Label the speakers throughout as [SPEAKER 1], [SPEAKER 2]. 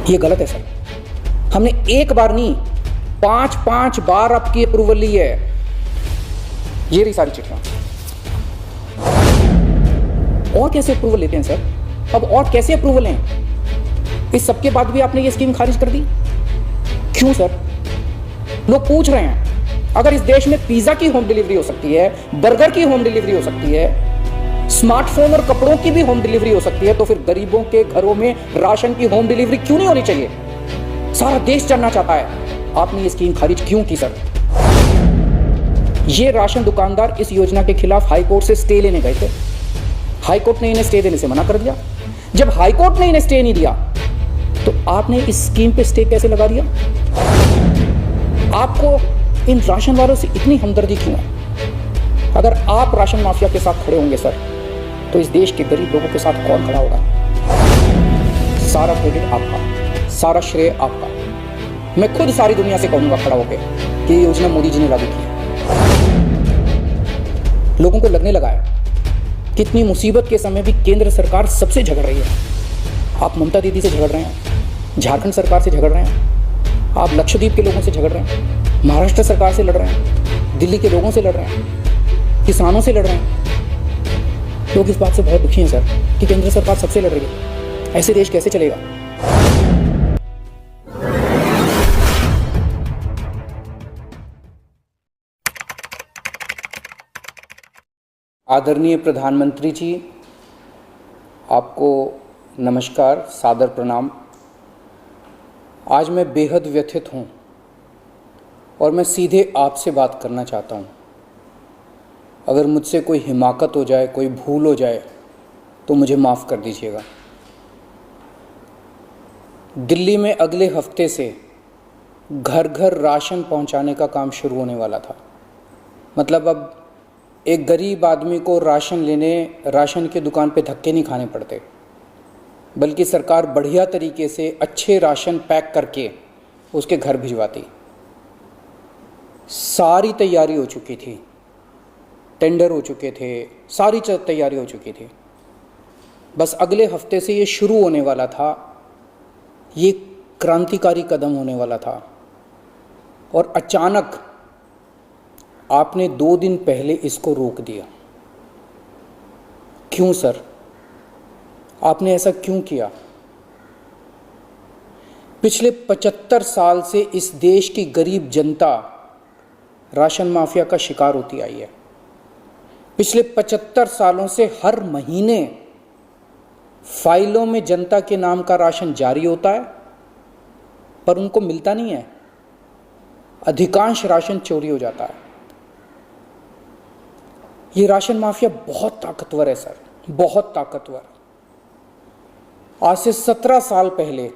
[SPEAKER 1] ये गलत है सर। हमने एक बार नहीं, 5 बार आपकी अप्रूवल ली है। ये रही सारी चिट्ठियां। और कैसे अप्रूवल लेते हैं सर? अब और कैसे अप्रूवल हैं? इस सबके बाद भी आपने ये स्कीम खारिज कर दी, क्यों सर? लोग पूछ रहे हैं, अगर इस देश में पिज्जा की होम डिलीवरी हो सकती है, बर्गर की होम डिलीवरी हो सकती है, स्मार्टफोन और कपड़ों की भी होम डिलीवरी हो सकती है, तो फिर गरीबों के घरों में राशन की होम डिलीवरी क्यों नहीं होनी चाहिए? सारा देश जानना चाहता है, आपने ये स्कीम खारिज क्यों की सर? ये राशन दुकानदार इस योजना के खिलाफ हाईकोर्ट से स्टे लेने गए थे। हाईकोर्ट ने इन्हें स्टे देने से मना कर दिया। जब हाईकोर्ट ने इन्हें स्टे नहीं दिया, तो आपने इस स्कीम पे स्टे कैसे लगा दिया? आपको इन राशन वालों से इतनी हमदर्दी क्यों है? अगर आप राशन माफिया के साथ खड़े होंगे सर, तो इस देश के गरीब लोगों के साथ कौन खड़ा होगा? सारा क्रेडिट आपका, सारा श्रेय आपका। मैं खुद सारी दुनिया से कहूंगा खड़ा होकर कि ये योजना मोदी जी ने लागू की है। लोगों को लगने लगा है कि इतनी मुसीबत के समय भी केंद्र सरकार सबसे झगड़ रही है। आप ममता दीदी से झगड़ रहे हैं, झारखंड सरकार से झगड़ रहे हैं, आप लक्षद्वीप के लोगों से झगड़ रहे हैं, महाराष्ट्र सरकार से लड़ रहे हैं, दिल्ली के लोगों से लड़ रहे हैं, किसानों से लड़ रहे हैं। लोग इस बात से बहुत दुखी हैं सर कि केंद्र सरकार सबसे लड़ रही है। ऐसे देश कैसे चलेगा? आदरणीय प्रधानमंत्री जी, आपको नमस्कार, सादर प्रणाम। आज मैं बेहद व्यथित हूँ और मैं सीधे आपसे बात करना चाहता हूँ। अगर मुझसे कोई हिमाकत हो जाए, कोई भूल हो जाए, तो मुझे माफ़ कर दीजिएगा। दिल्ली में अगले हफ्ते से घर घर राशन पहुँचाने का काम शुरू होने वाला था। मतलब अब एक गरीब आदमी को राशन लेने राशन की दुकान पे धक्के नहीं खाने पड़ते, बल्कि सरकार बढ़िया तरीके से अच्छे राशन पैक करके उसके घर भिजवाती। सारी तैयारी हो चुकी थी, टेंडर हो चुके थे, सारी तैयारी हो चुकी थी। बस अगले हफ्ते से ये शुरू होने वाला था। ये क्रांतिकारी कदम होने वाला था और अचानक आपने 2 दिन पहले इसको रोक दिया। क्यों सर? आपने ऐसा क्यों किया? पिछले 75 साल से इस देश की गरीब जनता राशन माफिया का शिकार होती आई है। पिछले 75 सालों से हर महीने फाइलों में जनता के नाम का राशन जारी होता है, पर उनको मिलता नहीं है। अधिकांश राशन चोरी हो जाता है। ये राशन माफिया बहुत ताकतवर है सर, बहुत ताकतवर। आज से 17 साल पहले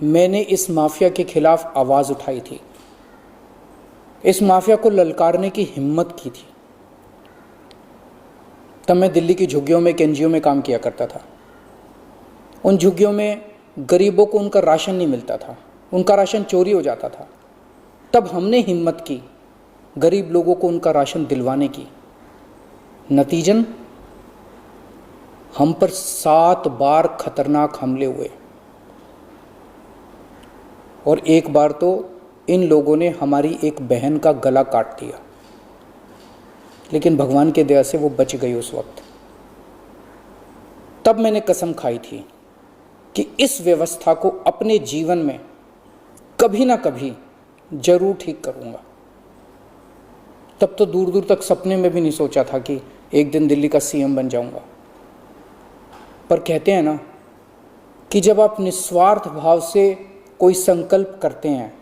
[SPEAKER 1] मैंने इस माफिया के खिलाफ आवाज उठाई थी, इस माफिया को ललकारने की हिम्मत की थी। तब मैं दिल्ली की झुग्गियों में, एक एनजीओ में काम किया करता था। उन झुग्गियों में गरीबों को उनका राशन नहीं मिलता था, उनका राशन चोरी हो जाता था। तब हमने हिम्मत की गरीब लोगों को उनका राशन दिलवाने की। नतीजन हम पर 7 बार खतरनाक हमले हुए और एक बार तो इन लोगों ने हमारी एक बहन का गला काट दिया, लेकिन भगवान के दया से वो बच गई उस वक्त। तब मैंने कसम खाई थी कि इस व्यवस्था को अपने जीवन में कभी ना कभी जरूर ठीक करूंगा। तब तो दूर दूर तक सपने में भी नहीं सोचा था कि एक दिन दिल्ली का सीएम बन जाऊंगा। पर कहते हैं ना कि जब आप निस्वार्थ भाव से कोई संकल्प करते हैं,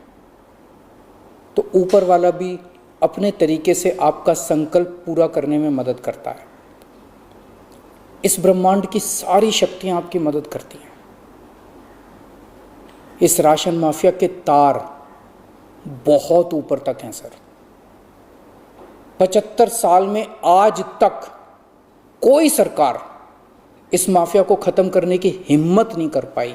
[SPEAKER 1] तो ऊपर वाला भी अपने तरीके से आपका संकल्प पूरा करने में मदद करता है। इस ब्रह्मांड की सारी शक्तियां आपकी मदद करती हैं। इस राशन माफिया के तार बहुत ऊपर तक हैं सर। 75 साल में आज तक कोई सरकार इस माफिया को खत्म करने की हिम्मत नहीं कर पाई।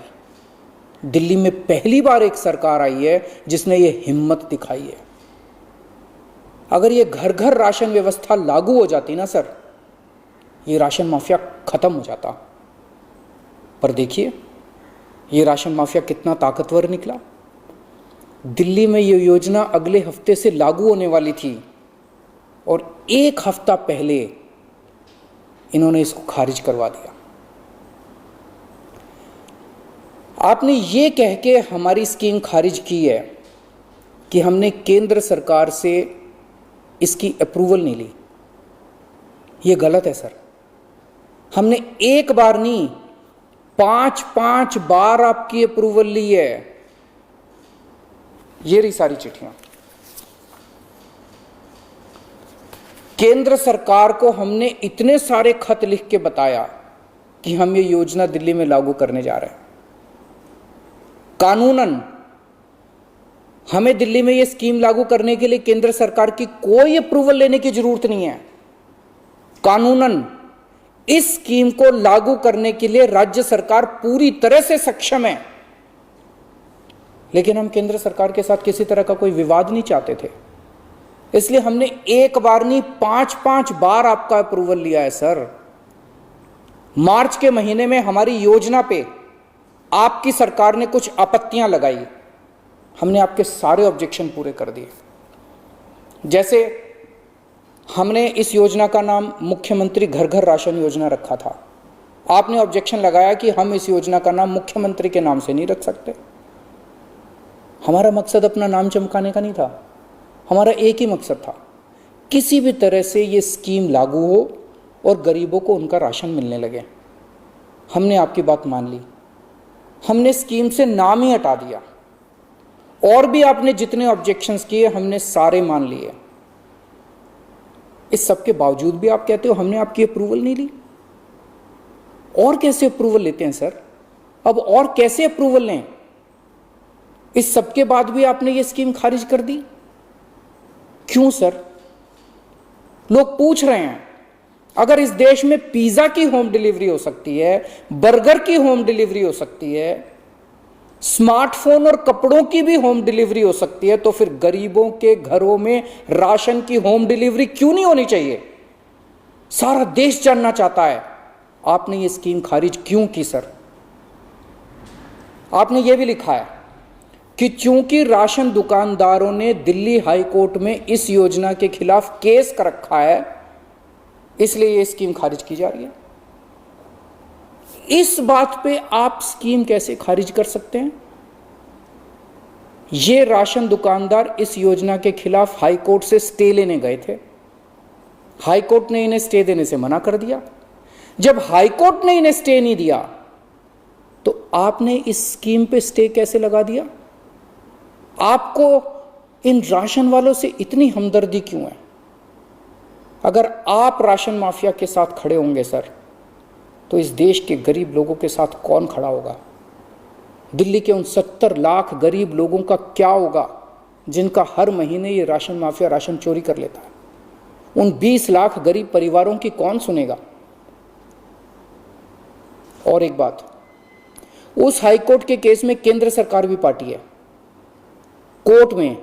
[SPEAKER 1] दिल्ली में पहली बार एक सरकार आई है जिसने ये हिम्मत दिखाई है। अगर ये घर घर राशन व्यवस्था लागू हो जाती ना सर, ये राशन माफिया खत्म हो जाता। पर देखिए, ये राशन माफिया कितना ताकतवर निकला। दिल्ली में ये योजना अगले हफ्ते से लागू होने वाली थी और एक हफ्ता पहले इन्होंने इसको खारिज करवा दिया। आपने ये कह के हमारी स्कीम खारिज की है कि हमने केंद्र सरकार से इसकी अप्रूवल नहीं ली। ये गलत है सर। हमने एक बार नहीं, 5 बार आपकी अप्रूवल ली है। ये रही सारी चिट्ठियां। केंद्र सरकार को हमने इतने सारे खत लिख के बताया कि हम ये योजना दिल्ली में लागू करने जा रहे हैं। कानूनन हमें दिल्ली में ये स्कीम लागू करने के लिए केंद्र सरकार की कोई अप्रूवल लेने की जरूरत नहीं है। कानूनन इस स्कीम को लागू करने के लिए राज्य सरकार पूरी तरह से सक्षम है, लेकिन हम केंद्र सरकार के साथ किसी तरह का कोई विवाद नहीं चाहते थे, इसलिए हमने एक बार नहीं 5 बार आपका अप्रूवल लिया है सर। मार्च के महीने में हमारी योजना पे आपकी सरकार ने कुछ आपत्तियां लगाई, हमने आपके सारे ऑब्जेक्शन पूरे कर दिए। जैसे हमने इस योजना का नाम मुख्यमंत्री घर घर राशन योजना रखा था। आपने ऑब्जेक्शन लगाया कि हम इस योजना का नाम मुख्यमंत्री के नाम से नहीं रख सकते। हमारा मकसद अपना नाम चमकाने का नहीं था, हमारा एक ही मकसद था, किसी भी तरह से ये स्कीम लागू हो और गरीबों को उनका राशन मिलने लगे। हमने आपकी बात मान ली, हमने स्कीम से नाम ही हटा दिया, और भी आपने जितने ऑब्जेक्शंस किए हमने सारे मान लिए। इस सब के बावजूद भी आप कहते हो हमने आपकी अप्रूवल नहीं ली। और कैसे अप्रूवल लेते हैं सर? अब और कैसे अप्रूवल लें? इस सब के बाद भी आपने ये स्कीम खारिज कर दी, क्यों सर? लोग पूछ रहे हैं, अगर इस देश में पिज्जा की होम डिलीवरी हो सकती है, बर्गर की होम डिलीवरी हो सकती है, स्मार्टफोन और कपड़ों की भी होम डिलीवरी हो सकती है, तो फिर गरीबों के घरों में राशन की होम डिलीवरी क्यों नहीं होनी चाहिए? सारा देश जानना चाहता है आपने ये स्कीम खारिज क्यों की सर? आपने ये भी लिखा है कि चूंकि राशन दुकानदारों ने दिल्ली हाई कोर्ट में इस योजना के खिलाफ केस कर रखा है, इसलिए ये स्कीम खारिज की जा रही है। इस बात पे आप स्कीम कैसे खारिज कर सकते हैं? ये राशन दुकानदार इस योजना के खिलाफ हाई कोर्ट से स्टे लेने गए थे। हाई कोर्ट ने इन्हें स्टे देने से मना कर दिया। जब हाई कोर्ट ने इन्हें स्टे नहीं दिया, तो आपने इस स्कीम पे स्टे कैसे लगा दिया? आपको इन राशन वालों से इतनी हमदर्दी क्यों है? अगर आप राशन माफिया के साथ खड़े होंगे सर, तो इस देश के गरीब लोगों के साथ कौन खड़ा होगा? दिल्ली के उन 70 लाख गरीब लोगों का क्या होगा जिनका हर महीने ये राशन माफिया राशन चोरी कर लेता है? उन 20 लाख गरीब परिवारों की कौन सुनेगा? और एक बात, उस हाईकोर्ट के केस में केंद्र सरकार भी पार्टी है। कोर्ट में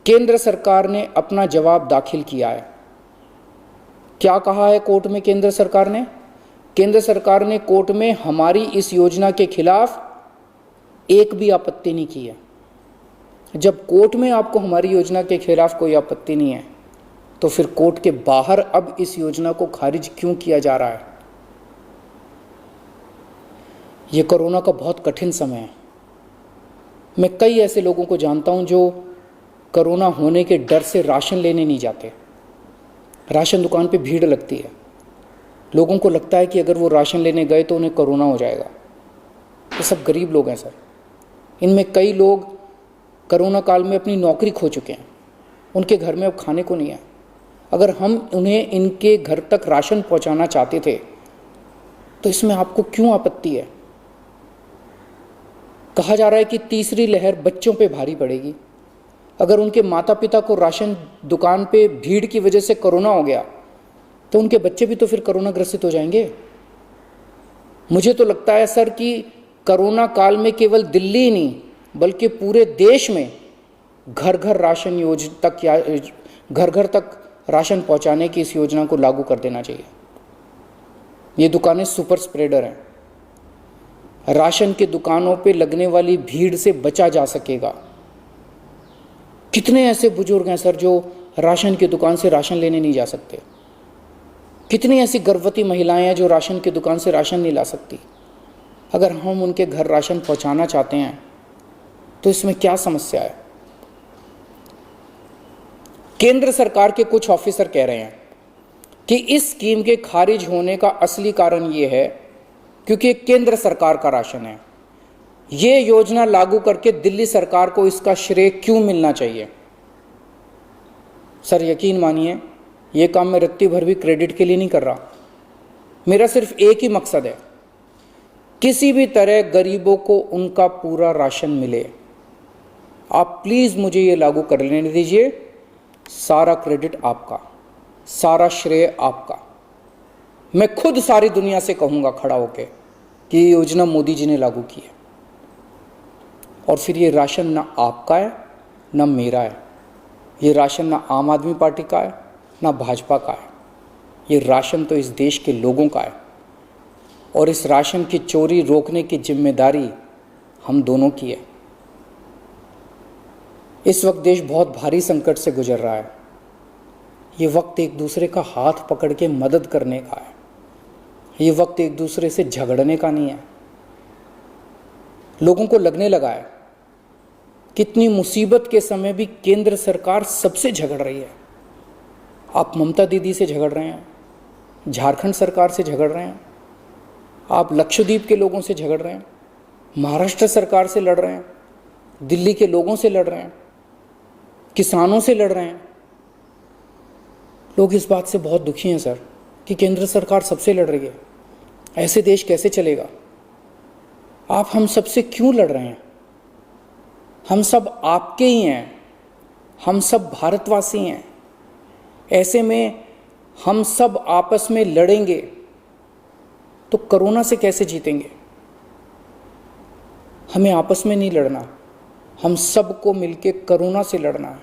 [SPEAKER 1] केंद्र सरकार ने अपना जवाब दाखिल किया है। क्या कहा है कोर्ट में केंद्र सरकार ने? केंद्र सरकार ने कोर्ट में हमारी इस योजना के खिलाफ एक भी आपत्ति नहीं की है। जब कोर्ट में आपको हमारी योजना के खिलाफ कोई आपत्ति नहीं है, तो फिर कोर्ट के बाहर अब इस योजना को खारिज क्यों किया जा रहा है? ये कोरोना का बहुत कठिन समय है। मैं कई ऐसे लोगों को जानता हूं जो कोरोना होने के डर से राशन लेने नहीं जाते। राशन दुकान पे भीड़ लगती है, लोगों को लगता है कि अगर वो राशन लेने गए तो उन्हें कोरोना हो जाएगा। ये सब गरीब लोग हैं सर। इनमें कई लोग कोरोना काल में अपनी नौकरी खो चुके हैं, उनके घर में अब खाने को नहीं है। अगर हम उन्हें इनके घर तक राशन पहुंचाना चाहते थे, तो इसमें आपको क्यों आपत्ति है? कहा जा रहा है कि तीसरी लहर बच्चों पे भारी पड़ेगी। अगर उनके माता पिता को राशन दुकान पे भीड़ की वजह से कोरोना हो गया, तो उनके बच्चे भी तो फिर कोरोना ग्रसित हो जाएंगे। मुझे तो लगता है सर कि कोरोना काल में केवल दिल्ली ही नहीं बल्कि पूरे देश में घर घर राशन योजना तक या घर घर तक राशन पहुंचाने की इस योजना को लागू कर देना चाहिए। ये दुकानें सुपर स्प्रेडर हैं। राशन की दुकानों पे लगने वाली भीड़ से बचा जा सकेगा। कितने ऐसे बुजुर्ग हैं सर जो राशन की दुकान से राशन लेने नहीं जा सकते? कितनी ऐसी गर्भवती महिलाएं हैं जो राशन की दुकान से राशन नहीं ला सकती? अगर हम उनके घर राशन पहुंचाना चाहते हैं तो इसमें क्या समस्या है? केंद्र सरकार के कुछ ऑफिसर कह रहे हैं कि इस स्कीम के खारिज होने का असली कारण यह है क्योंकि केंद्र सरकार का राशन है। ये योजना लागू करके दिल्ली सरकार को इसका श्रेय क्यों मिलना चाहिए? सर यकीन मानिए, ये काम मैं रत्ती भर भी क्रेडिट के लिए नहीं कर रहा। मेरा सिर्फ एक ही मकसद है, किसी भी तरह गरीबों को उनका पूरा राशन मिले। आप प्लीज मुझे ये लागू कर लेने दीजिए। सारा क्रेडिट आपका, सारा श्रेय आपका। मैं खुद सारी दुनिया से कहूंगा खड़ा होके कि ये योजना मोदी जी ने लागू की है। और फिर ये राशन ना आपका है ना मेरा है। ये राशन ना आम आदमी पार्टी का है ना भाजपा का है। ये राशन तो इस देश के लोगों का है और इस राशन की चोरी रोकने की जिम्मेदारी हम दोनों की है। इस वक्त देश बहुत भारी संकट से गुजर रहा है। ये वक्त एक दूसरे का हाथ पकड़ के मदद करने का है। ये वक्त एक दूसरे से झगड़ने का नहीं है। लोगों को लगने लगा है कितनी मुसीबत के समय भी केंद्र सरकार सबसे झगड़ रही है। आप ममता दीदी से झगड़ रहे हैं, झारखंड सरकार से झगड़ रहे हैं, आप लक्षद्वीप के लोगों से झगड़ रहे हैं, महाराष्ट्र सरकार से लड़ रहे हैं, दिल्ली के लोगों से लड़ रहे हैं, किसानों से लड़ रहे हैं। लोग इस बात से बहुत दुखी हैं सर कि केंद्र सरकार सबसे लड़ रही है। ऐसे देश कैसे चलेगा? आप हम सबसे क्यों लड़ रहे हैं? हम सब आपके ही हैं, हम सब भारतवासी हैं। ऐसे में हम सब आपस में लड़ेंगे तो कोरोना से कैसे जीतेंगे? हमें आपस में नहीं लड़ना, हम सबको मिलके कोरोना से लड़ना है।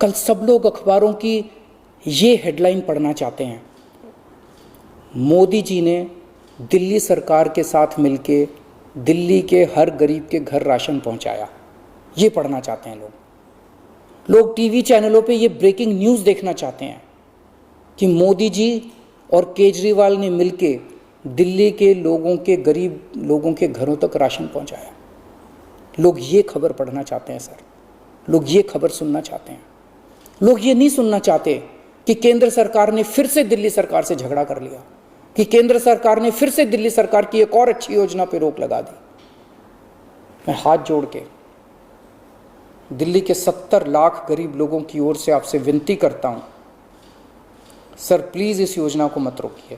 [SPEAKER 1] कल सब लोग अखबारों की ये हेडलाइन पढ़ना चाहते हैं, मोदी जी ने दिल्ली सरकार के साथ मिलके दिल्ली के हर गरीब के घर राशन पहुंचाया। ये पढ़ना चाहते हैं लोग टीवी चैनलों पे ये ब्रेकिंग न्यूज़ देखना चाहते हैं कि मोदी जी और केजरीवाल ने मिलके दिल्ली के लोगों के, गरीब लोगों के घरों तक राशन पहुंचाया। लोग ये खबर पढ़ना चाहते हैं सर, लोग ये खबर सुनना चाहते हैं। लोग ये नहीं सुनना चाहते कि केंद्र सरकार ने फिर से दिल्ली सरकार से झगड़ा कर लिया, कि केंद्र सरकार ने फिर से दिल्ली सरकार की एक और अच्छी योजना पर रोक लगा दी। मैं हाथ जोड़ के दिल्ली के 70 लाख गरीब लोगों की ओर से आपसे विनती करता हूं, सर प्लीज इस योजना को मत रोकिए।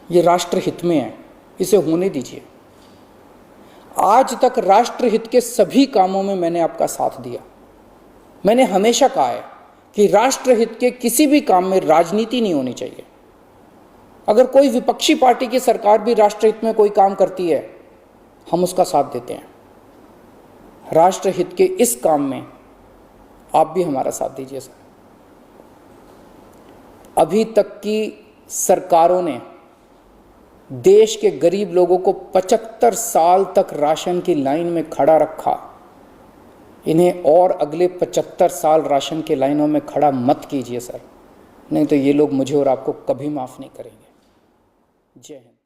[SPEAKER 1] ये राष्ट्रहित में है, इसे होने दीजिए। आज तक राष्ट्रहित के सभी कामों में मैंने आपका साथ दिया। मैंने हमेशा कहा है कि राष्ट्रहित के किसी भी काम में राजनीति नहीं होनी चाहिए। अगर कोई विपक्षी पार्टी की सरकार भी राष्ट्रहित में कोई काम करती है, हम उसका साथ देते हैं। राष्ट्रहित के इस काम में आप भी हमारा साथ दीजिए सर। अभी तक की सरकारों ने देश के गरीब लोगों को 75 साल तक राशन की लाइन में खड़ा रखा। इन्हें और अगले 75 साल राशन के लाइनों में खड़ा मत कीजिए सर, नहीं तो ये लोग मुझे और आपको कभी माफ नहीं करेंगे। जय हिंद।